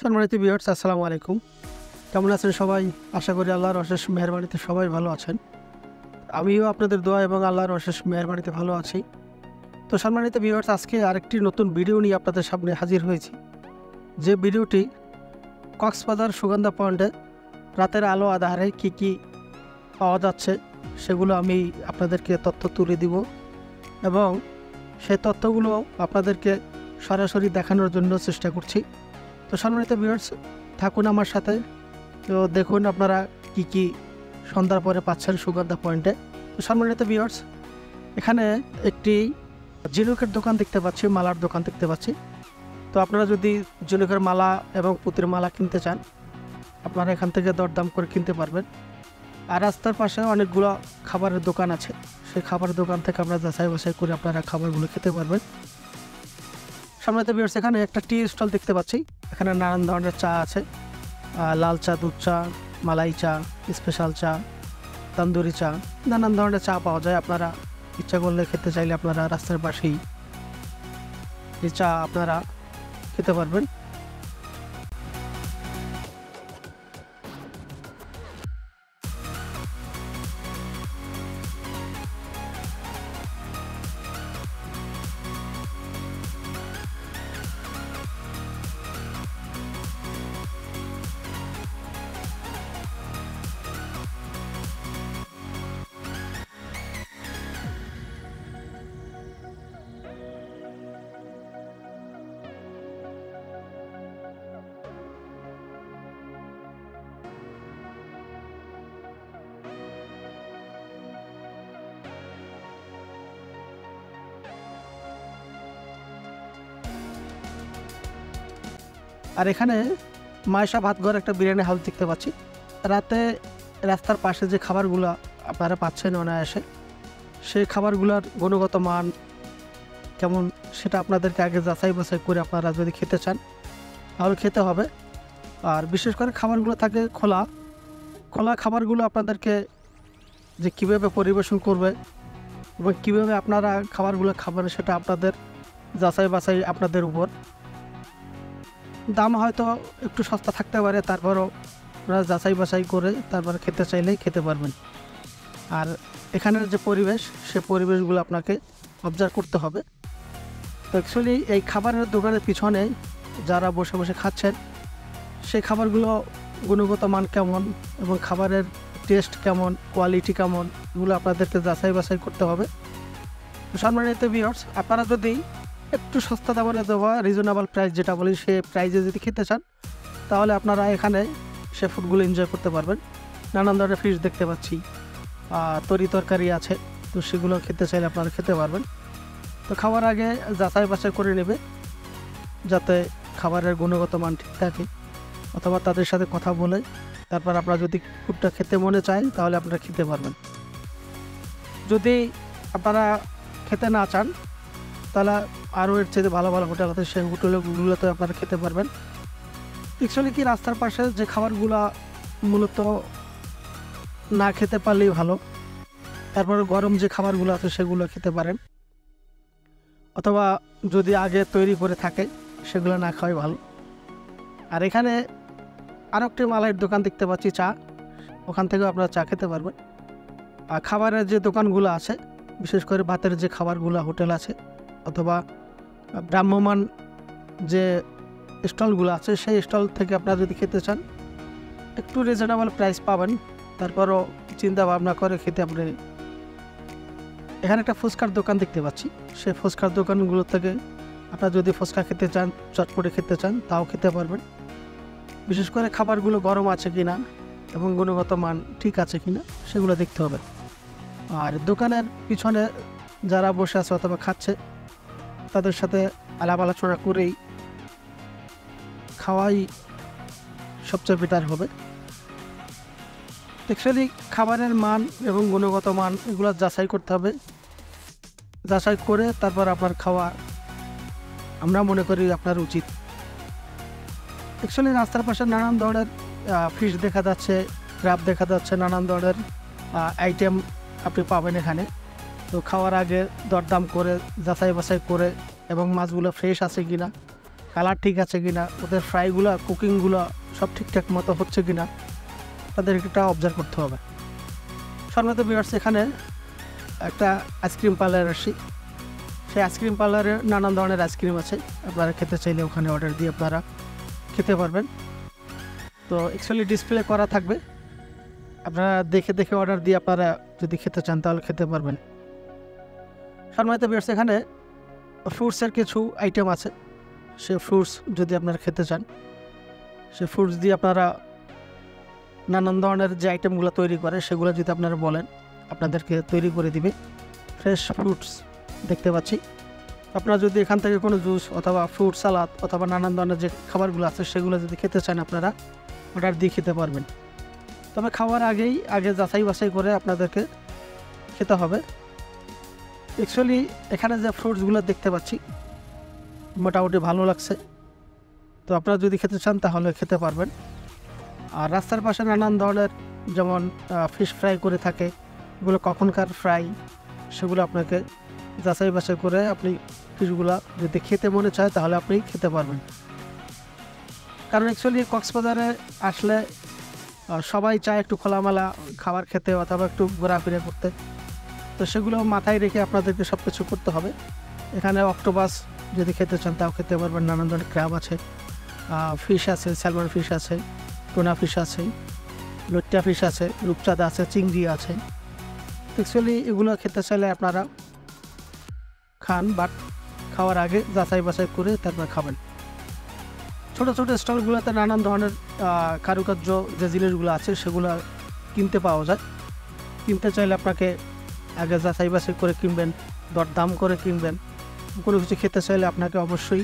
সম্মানিত ভিউয়ার্স, আসসালামু আলাইকুম। কেমন আছেন সবাই? আশা করি আল্লাহর অশেষ মেহেরবানিতে সবাই ভালো আছেন। আমিও আপনাদের দোয়া এবং আল্লাহর অশেষ মেহেরবানিতে ভালো আছি। তো সম্মানিত ভিউয়ার্স, আজকে আরেকটি নতুন ভিডিও নিয়ে আপনাদের সামনে হাজির হয়েছি। যে ভিডিওটি কক্সবাজার সুগন্ধা পয়েন্টে রাতের আলো আধারে কী পাওয়া যাচ্ছে সেগুলো আমি আপনাদেরকে তথ্য তুলে দিব এবং সেই তথ্যগুলো আপনাদেরকে সরাসরি দেখানোর জন্য চেষ্টা করছি। তো সম্মানিত ভিউয়ার্স, থাকুন আমার সাথে। তো দেখুন আপনারা কি সন্ধ্যার পরে পাচ্ছেন সুগন্ধা পয়েন্টে। তো সম্মানিত ভিউয়ার্স, এখানে একটি ঝিনুকের দোকান দেখতে পাচ্ছি, মালার দোকান দেখতে পাচ্ছি। তো আপনারা যদি ঝিনুকের মালা এবং পুঁতির মালা কিনতে চান, আপনারা এখান থেকে দরদাম করে কিনতে পারবেন। আর রাস্তার পাশে অনেকগুলো খাবারের দোকান আছে, সেই খাবারের দোকান থেকে আপনারা যাচাই বাছাই করে আপনারা খাবারগুলো খেতে পারবেন। সম্মানিত ভিউয়ার্স, এখানে একটা টি স্টল দেখতে পাচ্ছি। এখানে নানান ধরনের চা আছে, লাল চা, দুধ চা, মালাই চা, স্পেশাল চা, তন্দুরি চা, নানান ধরনের চা পাওয়া যায়। আপনারা ইচ্ছা করলে খেতে চাইলে আপনারা রাস্তার পাশেই এই চা আপনারা খেতে পারবেন। আর এখানে মায়েশা ভাতঘর একটা বিরিয়ানি হাউস দেখতে পাচ্ছি। রাতে রাস্তার পাশে যে খাবারগুলো আপনারা পাচ্ছেন অনায়াসে, সেই খাবারগুলোর গুণগত মান কেমন সেটা আপনাদেরকে আগে যাচাই বাছাই করে আপনারা যদি খেতে চান তাহলে খেতে হবে। আর বিশেষ করে খাবারগুলো থাকে খোলা খাবারগুলো আপনাদেরকে যে কীভাবে পরিবেশন করবে এবং কীভাবে আপনারা খাবারগুলো খাবেন সেটা আপনাদের যাচাই বাছাই আপনাদের উপর। দাম হয়তো একটু সস্তা থাকতে পারে, তারপরও আপনারা যাচাই বাছাই করে তারপরে খেতে চাইলেই খেতে পারবেন। আর এখানের যে পরিবেশ, সে পরিবেশগুলো আপনাকে অবজার্ভ করতে হবে। তো অ্যাকচুয়ালি এই খাবারের দোকানের পিছনে যারা বসে বসে খাচ্ছেন, সেই খাবারগুলো গুণগত মান কেমন এবং খাবারের টেস্ট কেমন, কোয়ালিটি কেমন, এগুলো আপনাদেরকে যাচাই বাছাই করতে হবে। সম্মানিত ভিউয়ার্স, আপনারা যদি একটু সস্তা দামে দেওয়া রিজনেবল প্রাইস যেটা বলি, সে প্রাইসে যদি খেতে চান তাহলে আপনারা এখানে সে ফুডগুলো এনজয় করতে পারবেন। নানান ধরনের ফিশ দেখতে পাচ্ছি, তরি তরকারি আছে, তো সেগুলো খেতে চাইলে আপনারা খেতে পারবেন। তো খাওয়ার আগে যাচাই বাছাই করে নেবে যাতে খাবারের গুণগত মান ঠিক থাকে, অথবা তাদের সাথে কথা বলে তারপর আপনারা যদি ফুডটা খেতে মনে চায় তাহলে আপনারা খেতে পারবেন। যদি আপনারা খেতে না চান তাহলে আরও এর চেয়ে ভালো ভালো হোটেল আছে, সেই হোটেলগুলোতে আপনারা খেতে পারবেন। অ্যাকচুয়ালি কি রাস্তার পাশে যে খাবারগুলো মূলত না খেতে পারলেই ভালো, তারপরে গরম যে খাবারগুলো আছে সেগুলো খেতে পারেন, অথবা যদি আগে তৈরি করে থাকে সেগুলো না খাওয়াই ভালো। আর এখানে আরও একটি মালাইয়ের দোকান দেখতে পাচ্ছি, চা, ওখান থেকেও আপনারা চা খেতে পারবেন। আর খাবারের যে দোকানগুলো আছে, বিশেষ করে ভাতের যে খাবারগুলো হোটেল আছে অথবা ভ্রাম্যমান যে স্টলগুলো আছে, সেই স্টল থেকে আপনারা যদি খেতে চান একটু রিজনেবল প্রাইস পাবেন, তারপরও চিন্তা ভাবনা করে খেতে আপনি। এখানে একটা ফুচকার দোকান দেখতে পাচ্ছি, সেই ফুচকার দোকানগুলো থেকে আপনারা যদি ফুচকা খেতে চান, চটপটে খেতে চান, তাও খেতে পারবেন। বিশেষ করে খাবারগুলো গরম আছে কিনা এবং গুণগত মান ঠিক আছে কিনা সেগুলো দেখতে হবে। আর দোকানের পিছনে যারা বসে আছে অথবা খাচ্ছে তাদের সাথে আলাপ আলোচনা করেই খাওয়াই সবচেয়ে বেটার হবে। অ্যাকচুয়ালি খাবারের মান এবং গুণগত মান এগুলো যাচাই করতে হবে, যাচাই করে তারপর আপনার খাওয়া আমরা মনে করি আপনার উচিত। অ্যাকচুয়ালি রাস্তার পাশে নানান ধরনের ফিশ দেখা যাচ্ছে, ক্র্যাব দেখা যাচ্ছে, নানান ধরনের আইটেম আপনি পাবেন এখানে। তো খাওয়ার আগে দরদাম করে যাচাই বাছাই করে এবং মাছগুলো ফ্রেশ আছে কিনা কালার ঠিক আছে কিনা, ওদের ফ্রাইগুলো কুকিংগুলো সব ঠিকঠাক মতো হচ্ছে কিনা তাদের একটা অবজার্ভ করতে হবে। সাধারণত ভিউয়ার্স এখানে একটা আইসক্রিম পার্লার আসি, সেই আইসক্রিম পার্লারে নানান ধরনের আইসক্রিম আছে, আপনারা খেতে চাইলে ওখানে অর্ডার দিয়ে আপনারা খেতে পারবেন। তো অ্যাকচুয়ালি ডিসপ্লে করা থাকবে, আপনারা দেখে দেখে অর্ডার দিয়ে আপনারা যদি খেতে চান তাহলে খেতে পারবেন। সাধারণত ভিউয়ার্স এখানে ফ্রুটসের কিছু আইটেম আছে, সে ফ্রুটস যদি আপনারা খেতে চান সে ফ্রুটস দিয়ে আপনারা নানান ধরনের যে আইটেমগুলো তৈরি করে সেগুলো যদি আপনারা বলেন আপনাদেরকে তৈরি করে দিবে। ফ্রেশ ফ্রুটস দেখতে পাচ্ছি, আপনারা যদি এখান থেকে কোনো জুস অথবা ফ্রুট সালাদ অথবা নানান ধরনের যে খাবারগুলো আছে সেগুলো যদি খেতে চান আপনারা অর্ডার দিয়ে খেতে পারবেন। তবে খাওয়ার আগে যাচাই বাছাই করে আপনাদেরকে খেতে হবে। অ্যাকচুয়ালি এখানে যে ফ্রুটসগুলো দেখতে পাচ্ছি মোটামুটি ভালো লাগছে, তো আপনারা যদি খেতে চান তাহলে খেতে পারবেন। আর রাস্তার পাশে নানান ধরনের যেমন ফিশ ফ্রাই করে থাকে, এগুলো কখনকার ফ্রাই সেগুলো আপনাকে যাচাই বাছাই করে আপনি ফিশগুলো যদি খেতে মনে চায় তাহলে আপনি খেতে পারবেন। কারণ অ্যাকচুয়ালি কক্সবাজারে আসলে সবাই চায় একটু খোলামেলা খাবার খেতে অথবা একটু ঘোরাফেরা করতে, তো সেগুলো মাথায় রেখে আপনাদেরকে সব কিছু করতে হবে। এখানে অক্টোপাস যদি খেতে চান তাও খেতে পারবেন, নানান ধরনের ক্র্যাব আছে, ফিশ আছে, স্যালমন ফিশ আছে, টুনা ফিশ আছে, লইট্টা ফিশ আছে, রূপচাঁদা আছে, চিংড়ি আছে। অ্যাকচুয়ালি এগুলো খেতে চাইলে আপনারা খান, বাট খাওয়ার আগে যাচাই বাছাই করে তারপর খাবেন। ছোটো ছোটো স্টলগুলোতে নানান ধরনের কারুকার্য যে জিনিসগুলো আছে সেগুলো কিনতে পাওয়া যায়। কিনতে চাইলে আপনাকে আগে যাচাই বাছাই করে কিনবেন, দরদাম করে কিনবেন। কোনো কিছু খেতে চাইলে আপনাকে অবশ্যই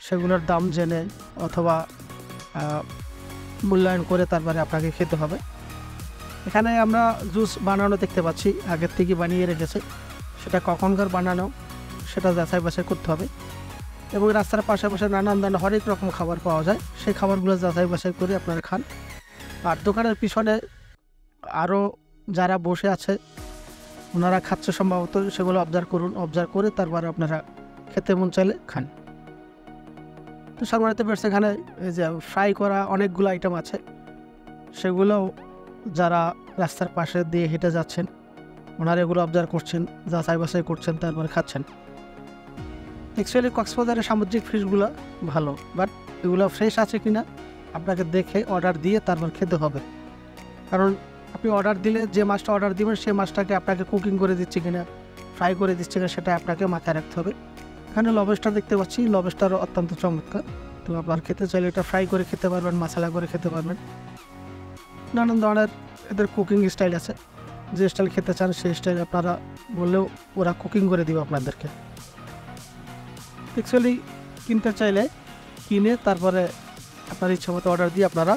সেগুলোর দাম জেনে অথবা মূল্যায়ন করে তারপরে আপনাকে খেতে হবে। এখানে আমরা জুস বানানো দেখতে পাচ্ছি, আগের থেকে বানিয়ে রেখেছে, সেটা কখনকার বানানো সেটা যাচাই বাছাই করতে হবে। এবং রাস্তার পাশাপাশি নানান ধরনের হরেক রকম খাবার পাওয়া যায়, সেই খাবারগুলো যাচাই বাছাই করে আপনারা খান। আর দোকানের পিছনে আরও যারা বসে আছে ওনারা খাচ্ছে সম্ভবত, সেগুলো অবজার্ভ করুন, অবজার্ভ করে তারপরে আপনারা খেতে মন চাইলে খান। তো সাধারণত বেশ এখানে এই যে ফ্রাই করা অনেকগুলো আইটেম আছে, সেগুলো যারা রাস্তার পাশে দিয়ে হেঁটে যাচ্ছেন ওনারা এগুলো অবজার্ভ করছেন, যাচাই বাছাই করছেন, তারপরে খাচ্ছেন। অ্যাকচুয়ালি কক্সবাজারের সামুদ্রিক ফিশগুলো ভালো, বাট এগুলো ফ্রেশ আছে কিনা আপনাকে দেখে অর্ডার দিয়ে তারপর খেতে হবে। কারণ আপনি অর্ডার দিলে যে মাছটা অর্ডার দিবেন সেই মাছটাকে আপনাকে কুকিং করে দিচ্ছে কিনা, ফ্রাই করে দিচ্ছে কিনা সেটা আপনাকে মাথায় রাখতে হবে। এখানে লবস্টার দেখতে পাচ্ছি, লবস্টারও অত্যন্ত চমৎকার। তো আপনার খেতে চাইলে এটা ফ্রাই করে খেতে পারবেন, মশলা করে খেতে পারবেন। নানান ধরনের এদের কুকিং স্টাইল আছে, যে স্টাইল খেতে চান সেই স্টাইল আপনারা বললেও ওরা কুকিং করে দিবে আপনাদেরকে। অ্যাকচুয়ালি কিনতে চাইলে কিনে তারপরে আপনার ইচ্ছা মতো অর্ডার দিয়ে আপনারা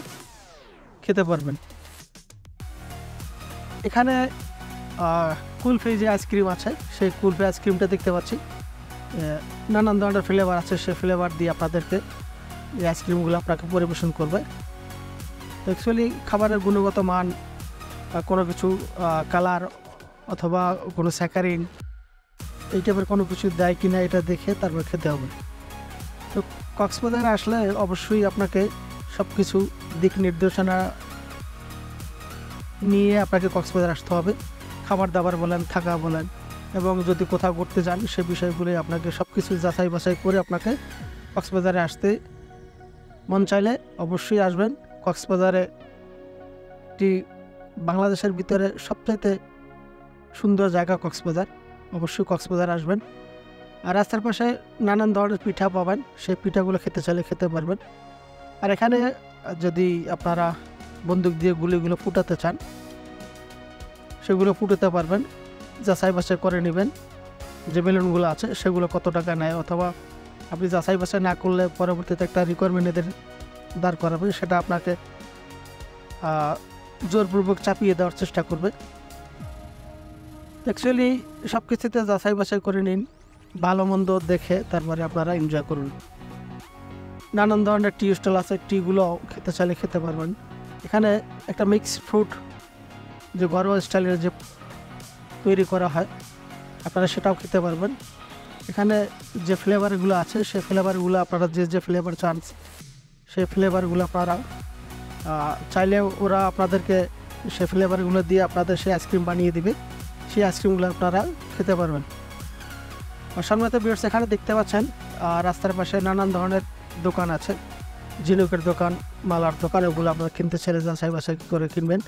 খেতে পারবেন। এখানে কুলফি যে আইসক্রিম আছে সেই কুলফি আইসক্রিমটা দেখতে পাচ্ছি, নানান ধরনের ফ্লেভার আছে, সেই ফ্লেভার দিয়ে আপনাদেরকে এই আইসক্রিমগুলো আপনাকে পরিবেশন করবে। তো অ্যাকচুয়ালি খাবারের গুণগত মান, কোনো কিছু কালার অথবা কোনো স্যাকারিন এই টাইপের কোনো কিছু দেয় কিনা এটা দেখে তারপর খেতে হবে। তো কক্সবাজারে আসলে অবশ্যই আপনাকে সব কিছু দিক নির্দেশনা নিয়ে আপনাকে কক্সবাজার আসতে হবে। খাবার দাবার বলেন, থাকা বলেন, এবং যদি কোথাও ঘুরতে যান সে বিষয়গুলি আপনাকে সব কিছু যাচাই বাছাই করে আপনাকে কক্সবাজারে আসতে মন চাইলে অবশ্যই আসবেন। কক্সবাজারে একটি বাংলাদেশের ভিতরে সবচাইতে সুন্দর জায়গা কক্সবাজার, অবশ্যই কক্সবাজার আসবেন। আর রাস্তার পাশে নানান ধরনের পিঠা পাবেন, সেই পিঠাগুলো খেতে চাইলে খেতে পারবেন। আর এখানে যদি আপনারা বন্দুক দিয়ে গুলিগুলো ফুটাতে চান সেগুলো ফুটাতে পারবেন, যাচাই বাছাই করে নেবেন যে বেলুনগুলো আছে সেগুলো কত টাকা নেয়, অথবা আপনি যাচাই বাছাই না করলে পরবর্তীতে একটা রিকোয়ারমেন্ট এদের দাঁড় করাবে, সেটা আপনাকে জোরপূর্বক চাপিয়ে দেওয়ার চেষ্টা করবে। অ্যাকচুয়ালি সব কিছুতে যাচাই বাছাই করে নিন, ভালো মন্দ দেখে তারপরে আপনারা এনজয় করুন। নানান ধরনের টি স্টল আছে, টিগুলো খেতে চাইলে খেতে পারবেন। এখানে একটা মিক্সড ফ্রুট যে ঘরোয়া স্টাইলের যে তৈরি করা হয় আপনারা সেটাও খেতে পারবেন। এখানে যে ফ্লেভারগুলো আছে সেই ফ্লেভারগুলো আপনারা যে ফ্লেভার চান সেই ফ্লেভারগুলো আপনারা চাইলে ওরা আপনাদেরকে সেই ফ্লেভারগুলো দিয়ে আপনাদের সেই আইসক্রিম বানিয়ে দিবে। সেই আইসক্রিমগুলো আপনারা খেতে পারবেন। সম্মানিত ভিউয়ার্স, এখানে দেখতে পাচ্ছেন রাস্তার পাশে নানান ধরনের দোকান আছে, ঝিনুকের দোকান, মালার দোকান, ওগুলো আপনারা কিনতে ছেড়ে যাচাই বাছাই করে কিনবেন।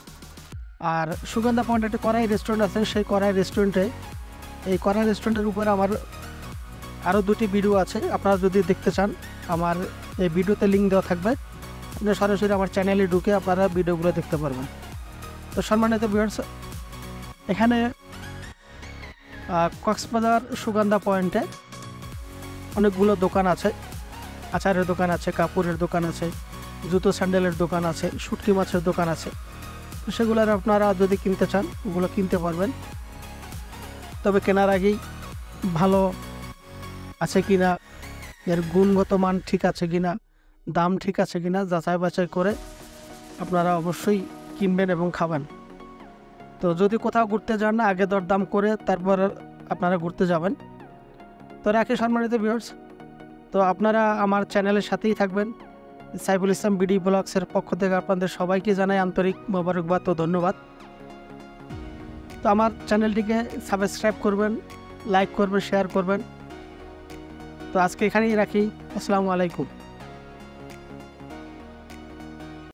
আর সুগন্ধা পয়েন্টে একটা কড়াই রেস্টুরেন্ট আছে, সেই কড়াই রেস্টুরেন্টের উপরে আমার আরও 2টি ভিডিও আছে। আপনারা যদি দেখতে চান আমার এই ভিডিওতে লিঙ্ক দেওয়া থাকবে, আপনারা সরাসরি আমার চ্যানেলে ঢুকে আপনারা ভিডিওগুলো দেখতে পারবেন। তো সম্মানিত ভিউয়ার্স, এখানে কক্সবাজার সুগন্ধা পয়েন্টে অনেকগুলো দোকান আছে, আচারের দোকান আছে, কাপড়ের দোকান আছে, জুতো স্যান্ডেলের দোকান আছে, শুটকি মাছের দোকান আছে। সেগুলোর আপনারা যদি কিনতে চান ওগুলো কিনতে পারবেন। তবে কেনার আগেই ভালো আছে কিনা, এর গুণগত মান ঠিক আছে কিনা, দাম ঠিক আছে কিনা যাচাই বাছাই করে আপনারা অবশ্যই কিনবেন এবং খাবেন। তো যদি কোথাও ঘুরতে যান না, আগে দরদাম করে তারপর আপনারা ঘুরতে যাবেন। তো রাখি সম্মানিত ভিউয়ার্স, তো আপনারা আমার চ্যানেলের সাথেই থাকবেন। সাইফুল ইসলাম বিডি ব্লগসের পক্ষ থেকে আপনাদের সবাইকে জানাই আন্তরিক মোবারকবাদ ও ধন্যবাদ। তো আমার চ্যানেলটিকে সাবস্ক্রাইব করবেন, লাইক করবেন, শেয়ার করবেন। তো আজকে এখানেই রাখি। আসসালামু আলাইকুম।